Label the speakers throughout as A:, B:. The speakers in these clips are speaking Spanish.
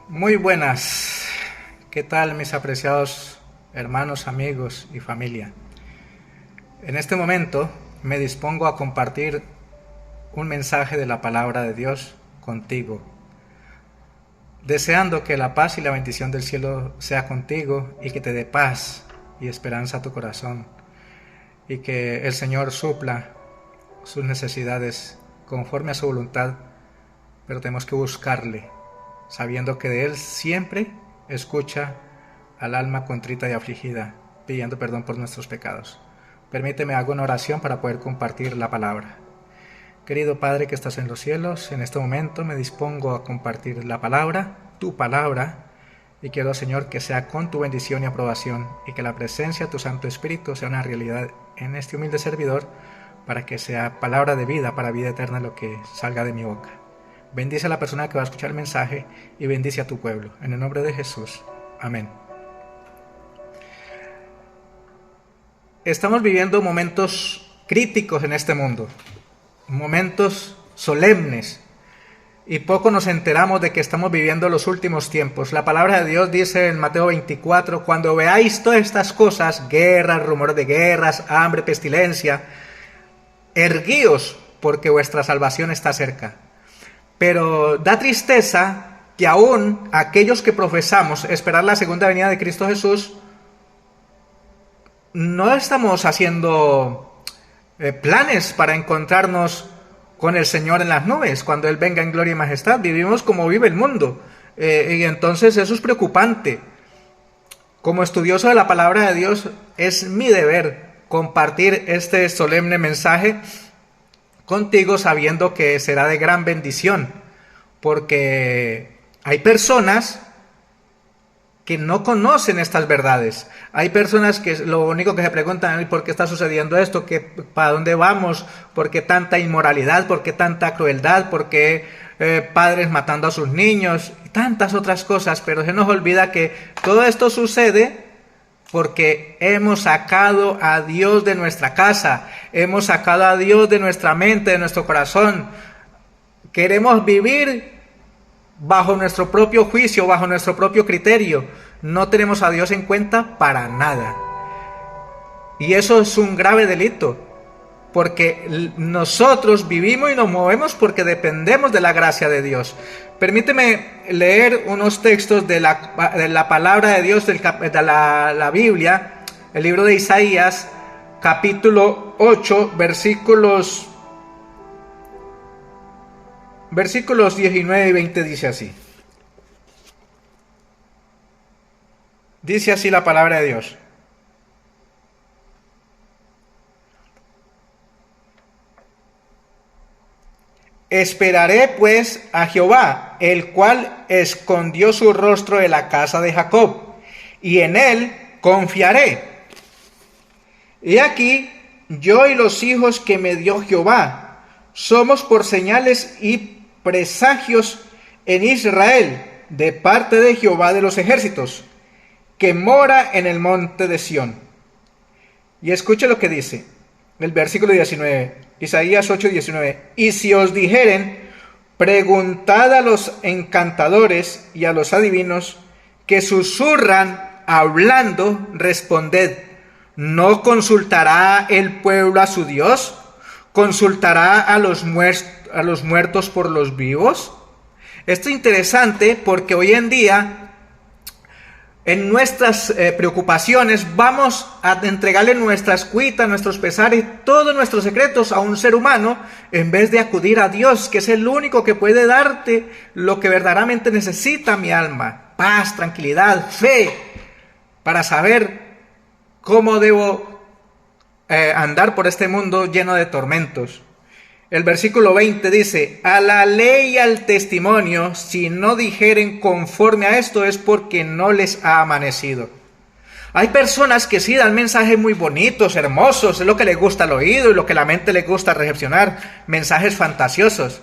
A: Muy buenas, ¿qué tal mis apreciados hermanos, amigos y familia? En este momento me dispongo a compartir un mensaje de la palabra de Dios contigo, deseando que la paz y la bendición del cielo sea contigo y que te dé paz y esperanza a tu corazón y que el Señor supla sus necesidades conforme a su voluntad, pero tenemos que buscarle, sabiendo que de Él siempre escucha al alma contrita y afligida, pidiendo perdón por nuestros pecados. Permíteme hago una oración para poder compartir la palabra. Querido Padre que estás en los cielos, en este momento me dispongo a compartir la palabra, tu palabra, y quiero, Señor, que sea con tu bendición y aprobación, y que la presencia de tu Santo Espíritu sea una realidad en este humilde servidor, para que sea palabra de vida, para vida eterna lo que salga de mi boca. Bendice a la persona que va a escuchar el mensaje y bendice a tu pueblo. En el nombre de Jesús. Amén. Estamos viviendo momentos críticos en este mundo, momentos solemnes, y poco nos enteramos de que estamos viviendo los últimos tiempos. La palabra de Dios dice en Mateo 24, cuando veáis todas estas cosas, guerras, rumores de guerras, hambre, pestilencia, erguíos, porque vuestra salvación está cerca. Pero da tristeza que aún aquellos que profesamos esperar la segunda venida de Cristo Jesús, no estamos haciendo planes para encontrarnos con el Señor en las nubes, cuando Él venga en gloria y majestad. Vivimos como vive el mundo, y entonces eso es preocupante. Como estudioso de la palabra de Dios, es mi deber compartir este solemne mensaje contigo, sabiendo que será de gran bendición, porque hay personas que no conocen estas verdades. Hay personas que lo único que se preguntan es ¿por qué está sucediendo esto? ¿Para dónde vamos? ¿Por qué tanta inmoralidad? ¿Por qué tanta crueldad? ¿Por qué padres matando a sus niños? Y tantas otras cosas, pero se nos olvida que todo esto sucede porque hemos sacado a Dios de nuestra casa, hemos sacado a Dios de nuestra mente, de nuestro corazón. Queremos vivir bajo nuestro propio juicio, bajo nuestro propio criterio. No tenemos a Dios en cuenta para nada. Y eso es un grave delito, porque nosotros vivimos y nos movemos porque dependemos de la gracia de Dios. Permíteme leer unos textos de la palabra de Dios, de la Biblia, el libro de Isaías, capítulo 8, versículos 19 y 20 dice así. Dice así la palabra de Dios. Esperaré pues a Jehová, el cual escondió su rostro de la casa de Jacob, y en él confiaré. He aquí, yo y los hijos que me dio Jehová, somos por señales y presagios en Israel, de parte de Jehová de los ejércitos, que mora en el monte de Sión. Y escuche lo que dice el versículo 19, Isaías 8:19. Y si os dijeren, preguntad a los encantadores y a los adivinos que susurran hablando, responded, ¿no consultará el pueblo a su Dios? ¿Consultará a los muertos por los vivos? Esto es interesante porque hoy en día en nuestras preocupaciones vamos a entregarle nuestras cuitas, nuestros pesares, todos nuestros secretos a un ser humano, en vez de acudir a Dios, que es el único que puede darte lo que verdaderamente necesita mi alma: paz, tranquilidad, fe, para saber cómo debo andar por este mundo lleno de tormentos. El versículo 20 dice, a la ley y al testimonio, si no dijeren conforme a esto, es porque no les ha amanecido. Hay personas que sí dan mensajes muy bonitos, hermosos, es lo que les gusta al oído y lo que la mente les gusta recepcionar, mensajes fantasiosos.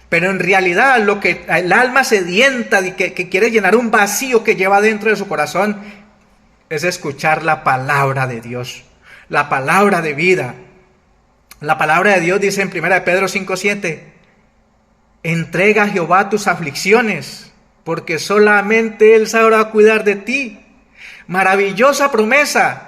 A: Pero en realidad lo que el alma sedienta y que quiere llenar un vacío que lleva dentro de su corazón es escuchar la palabra de Dios, la palabra de vida. La palabra de Dios dice en 1 Pedro 5:7, entrega a Jehová tus aflicciones porque solamente Él sabrá cuidar de ti. Maravillosa promesa.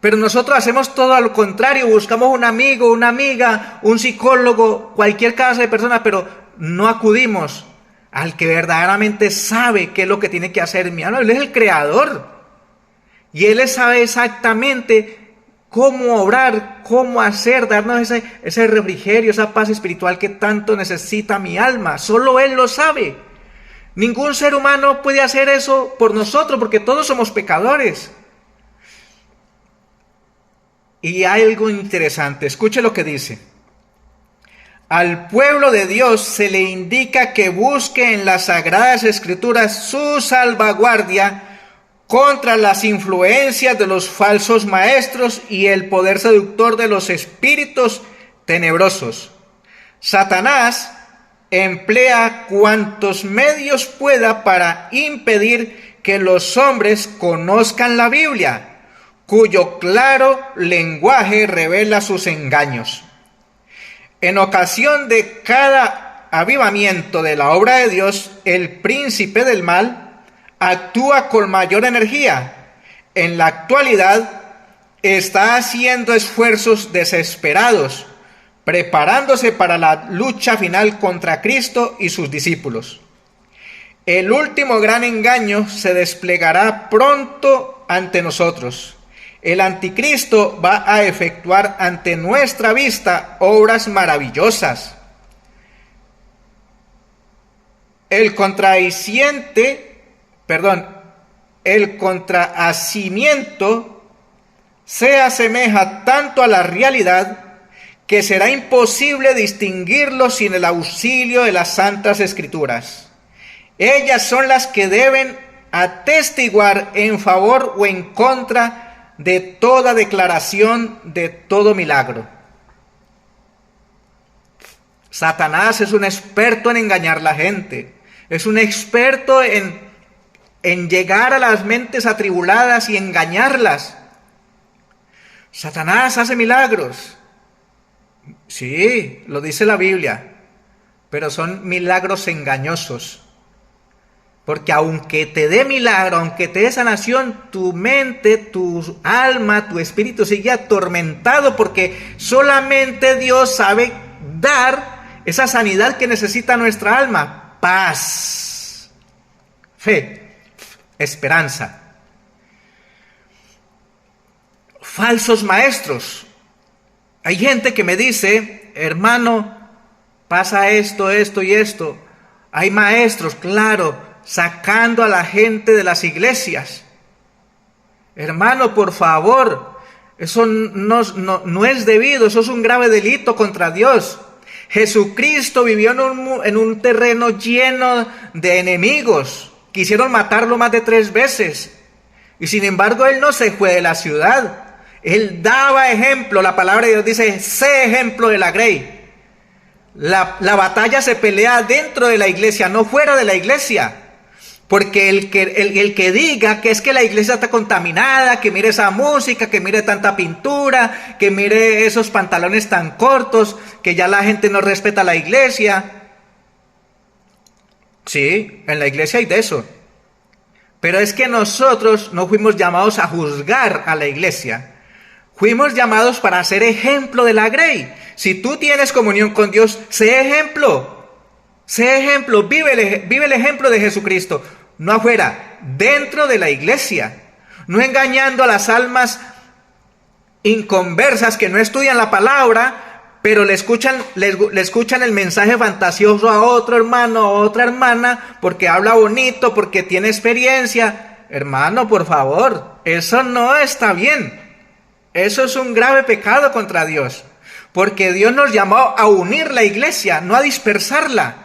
A: Pero nosotros hacemos todo lo contrario, buscamos un amigo, una amiga, un psicólogo, cualquier clase de persona, pero no acudimos al que verdaderamente sabe qué es lo que tiene que hacer mi alma. Él es el creador y Él sabe exactamente cómo obrar, cómo hacer, darnos ese refrigerio, esa paz espiritual que tanto necesita mi alma. Solo Él lo sabe. Ningún ser humano puede hacer eso por nosotros porque todos somos pecadores. Y hay algo interesante, escuche lo que dice. Al pueblo de Dios se le indica que busque en las Sagradas Escrituras su salvaguardia contra las influencias de los falsos maestros y el poder seductor de los espíritus tenebrosos. Satanás emplea cuantos medios pueda para impedir que los hombres conozcan la Biblia, cuyo claro lenguaje revela sus engaños. En ocasión de cada avivamiento de la obra de Dios, el príncipe del mal actúa con mayor energía. En la actualidad está haciendo esfuerzos desesperados, preparándose para la lucha final contra Cristo y sus discípulos. El último gran engaño se desplegará pronto ante nosotros. El anticristo va a efectuar ante nuestra vista obras maravillosas. El contrahacimiento se asemeja tanto a la realidad que será imposible distinguirlo sin el auxilio de las Santas Escrituras. Ellas son las que deben atestiguar en favor o en contra de toda declaración, de todo milagro. Satanás es un experto en engañar a la gente, es un experto en llegar a las mentes atribuladas y engañarlas. Satanás hace milagros, sí, lo dice la Biblia, pero son milagros engañosos. Porque aunque te dé milagro, aunque te dé sanación, tu mente, tu alma, tu espíritu sigue atormentado porque solamente Dios sabe dar esa sanidad que necesita nuestra alma. Paz, fe, esperanza. Falsos maestros. Hay gente que me dice, hermano, pasa esto, esto y esto. Hay maestros, claro, sacando a la gente de las iglesias. Hermano, por favor, eso no es debido, eso es un grave delito contra Dios. Jesucristo vivió en un terreno lleno de enemigos. Quisieron matarlo más de 3 veces. Y sin embargo, Él no se fue de la ciudad. Él daba ejemplo. La palabra de Dios dice, sé ejemplo de la grey. La batalla se pelea dentro de la iglesia, no fuera de la iglesia. Porque el que diga que es que la iglesia está contaminada, que mire esa música, que mire tanta pintura, que mire esos pantalones tan cortos, que ya la gente no respeta la iglesia. Sí, en la iglesia hay de eso. Pero es que nosotros no fuimos llamados a juzgar a la iglesia. Fuimos llamados para ser ejemplo de la grey. Si tú tienes comunión con Dios, sé ejemplo. Sé ejemplo, vive el ejemplo de Jesucristo, no afuera, dentro de la iglesia, no engañando a las almas inconversas que no estudian la palabra, pero le escuchan el mensaje fantasioso a otro hermano, a otra hermana, porque habla bonito, porque tiene experiencia. Hermano, por favor, eso no está bien, eso es un grave pecado contra Dios, porque Dios nos llamó a unir la iglesia, no a dispersarla.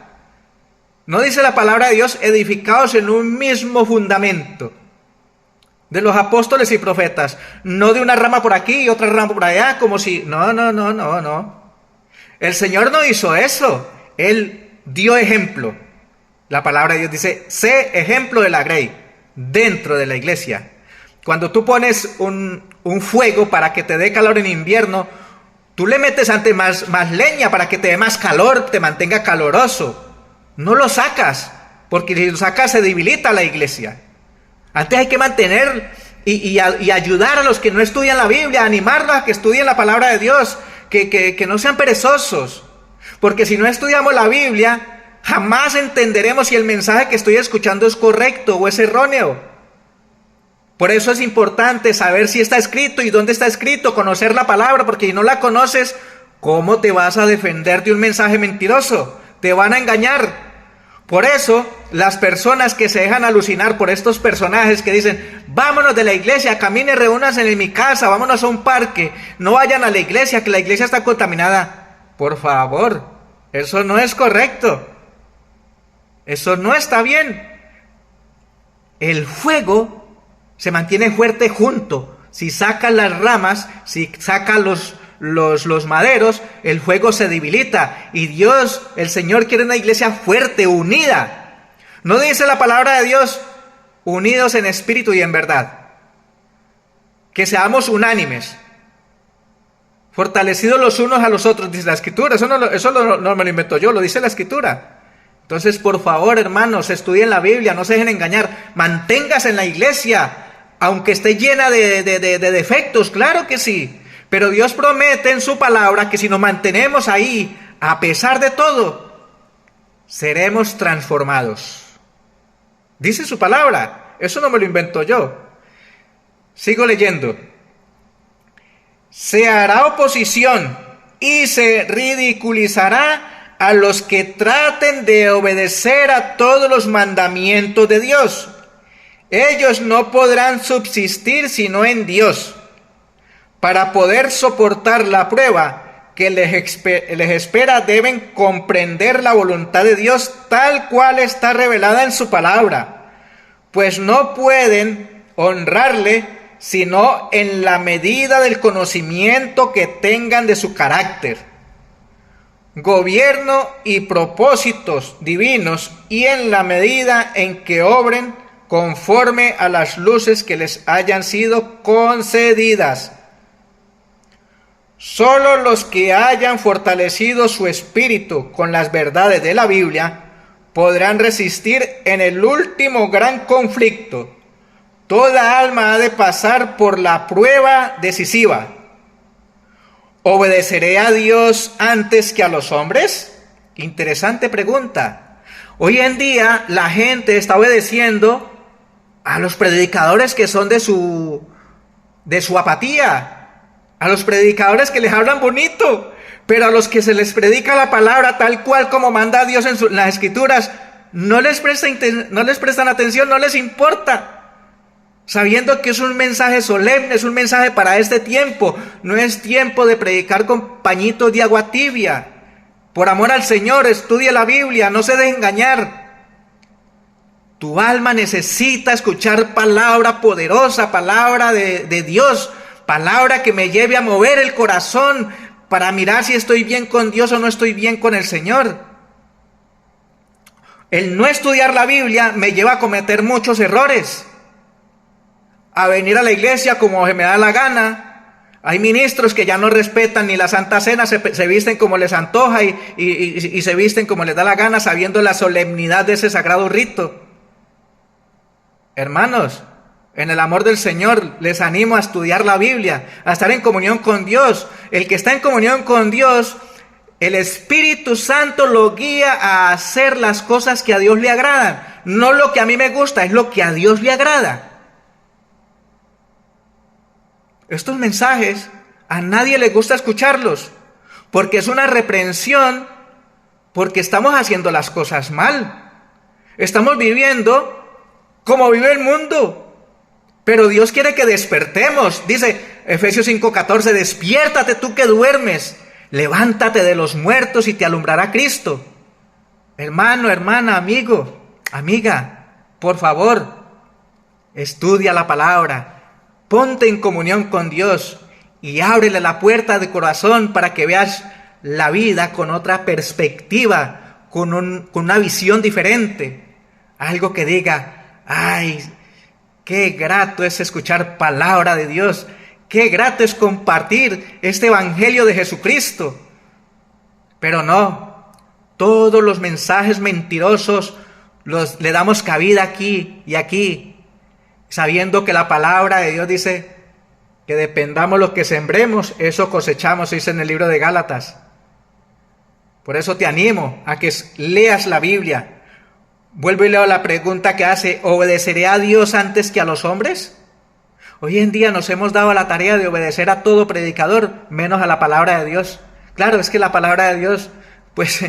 A: ¿No dice la palabra de Dios edificados en un mismo fundamento? De los apóstoles y profetas, no de una rama por aquí y otra rama por allá, como si... No. El Señor no hizo eso, Él dio ejemplo. La palabra de Dios dice, sé ejemplo de la grey, dentro de la iglesia. Cuando tú pones un fuego para que te dé calor en invierno, tú le metes antes más leña para que te dé más calor, te mantenga caloroso. No lo sacas, porque si lo sacas se debilita la iglesia. Antes hay que mantener y ayudar a los que no estudian la Biblia, animarlos a que estudien la palabra de Dios, que no sean perezosos, porque si no estudiamos la Biblia, jamás entenderemos si el mensaje que estoy escuchando es correcto o es erróneo. Por eso es importante saber si está escrito y dónde está escrito, conocer la palabra, porque si no la conoces, ¿cómo te vas a defender de un mensaje mentiroso? Te van a engañar. Por eso, las personas que se dejan alucinar por estos personajes que dicen, vámonos de la iglesia, caminen, reúnanse en mi casa, vámonos a un parque, no vayan a la iglesia, que la iglesia está contaminada. Por favor, eso no es correcto. Eso no está bien. El fuego se mantiene fuerte junto. Si sacas las ramas, si sacas los maderos, el fuego se debilita. Y Dios, el Señor, quiere una iglesia fuerte, unida. ¿No dice la palabra de Dios? Unidos en espíritu y en verdad. Que seamos unánimes, fortalecidos los unos a los otros, dice la Escritura. Eso no me lo invento yo, lo dice la Escritura. Entonces, por favor, hermanos, estudien la Biblia, no se dejen engañar. Manténgase en la iglesia, aunque esté llena de defectos, claro que sí. Pero Dios promete en su palabra que si nos mantenemos ahí, a pesar de todo, seremos transformados. Dice su palabra, eso no me lo invento yo. Sigo leyendo. Se hará oposición y se ridiculizará a los que traten de obedecer a todos los mandamientos de Dios. Ellos no podrán subsistir sino en Dios. Para poder soportar la prueba que les espera, deben comprender la voluntad de Dios tal cual está revelada en su palabra, pues no pueden honrarle sino en la medida del conocimiento que tengan de su carácter, gobierno y propósitos divinos, y en la medida en que obren conforme a las luces que les hayan sido concedidas. Solo los que hayan fortalecido su espíritu con las verdades de la Biblia podrán resistir en el último gran conflicto. Toda alma ha de pasar por la prueba decisiva. ¿Obedeceré a Dios antes que a los hombres? Interesante pregunta. Hoy en día la gente está obedeciendo a los predicadores que son de su apatía, a los predicadores que les hablan bonito, pero a los que se les predica la palabra tal cual como manda Dios en las Escrituras, no les prestan atención, no les importa. Sabiendo que es un mensaje solemne, es un mensaje para este tiempo. No es tiempo de predicar con pañitos de agua tibia. Por amor al Señor, estudie la Biblia, no se deje engañar. Tu alma necesita escuchar palabra poderosa, palabra de Dios, palabra que me lleve a mover el corazón para mirar si estoy bien con Dios o no estoy bien con el Señor. El no estudiar la Biblia me lleva a cometer muchos errores. A venir a la iglesia como se me da la gana. Hay ministros que ya no respetan ni la Santa Cena, se visten como les antoja y se visten como les da la gana, sabiendo la solemnidad de ese sagrado rito. Hermanos, en el amor del Señor les animo a estudiar la Biblia, a estar en comunión con Dios. El que está en comunión con Dios, el Espíritu Santo lo guía a hacer las cosas que a Dios le agradan. No lo que a mí me gusta, es lo que a Dios le agrada. Estos mensajes a nadie le gusta escucharlos, porque es una reprensión, porque estamos haciendo las cosas mal. Estamos viviendo como vive el mundo, pero Dios quiere que despertemos. Dice Efesios 5:14, despiértate tú que duermes, levántate de los muertos y te alumbrará Cristo. Hermano, hermana, amigo, amiga, por favor, estudia la palabra. Ponte en comunión con Dios y ábrele la puerta de corazón para que veas la vida con otra perspectiva, con una visión diferente. Algo que diga, ay, qué grato es escuchar palabra de Dios, qué grato es compartir este evangelio de Jesucristo. Pero no, todos los mensajes mentirosos le damos cabida aquí y aquí, sabiendo que la palabra de Dios dice que dependamos lo que sembremos, eso cosechamos, dice en el libro de Gálatas. Por eso te animo a que leas la Biblia. Vuelvo y leo la pregunta que hace: ¿obedeceré a Dios antes que a los hombres? Hoy en día nos hemos dado la tarea de obedecer a todo predicador, menos a la palabra de Dios. Claro, es que la palabra de Dios, pues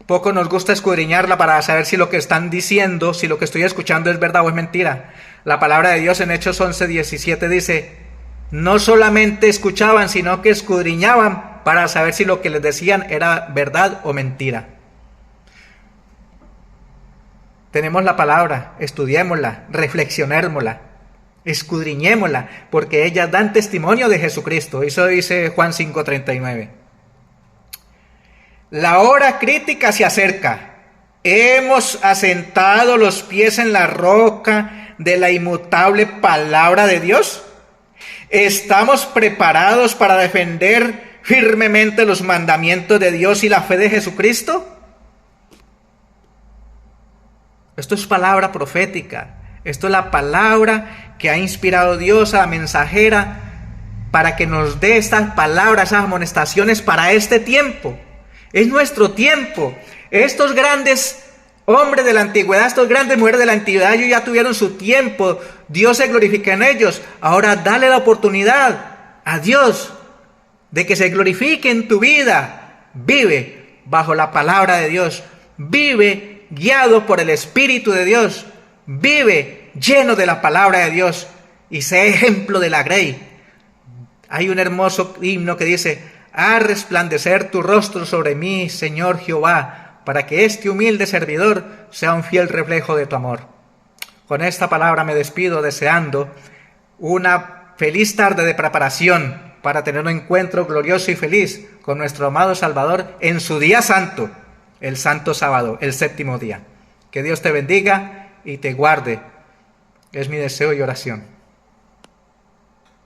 A: poco nos gusta escudriñarla para saber si lo que están diciendo, si lo que estoy escuchando es verdad o es mentira. La palabra de Dios en Hechos 11:17 dice: no solamente escuchaban, sino que escudriñaban para saber si lo que les decían era verdad o mentira. Tenemos la palabra, estudiémosla, reflexionémosla, escudriñémosla, porque ellas dan testimonio de Jesucristo. Eso dice Juan 5:39. La hora crítica se acerca. Hemos asentado los pies en la roca de la inmutable palabra de Dios. ¿Estamos preparados para defender firmemente los mandamientos de Dios y la fe de Jesucristo? Esto es palabra profética. Esto es la palabra que ha inspirado Dios a la mensajera para que nos dé estas palabras, esas amonestaciones para este tiempo. Es nuestro tiempo. Estos grandes hombres de la antigüedad, estas grandes mujeres de la antigüedad, ellos ya tuvieron su tiempo. Dios se glorifica en ellos. Ahora dale la oportunidad a Dios de que se glorifique en tu vida. Vive bajo la palabra de Dios. Vive guiado por el Espíritu de Dios. Vive lleno de la palabra de Dios y sé ejemplo de la grey. Hay un hermoso himno que dice: haz resplandecer tu rostro sobre mí, Señor Jehová, para que este humilde servidor sea un fiel reflejo de tu amor. Con esta palabra me despido, deseando una feliz tarde de preparación para tener un encuentro glorioso y feliz con nuestro amado Salvador en su día santo, el santo sábado, el séptimo día. Que Dios te bendiga y te guarde. Es mi deseo y oración.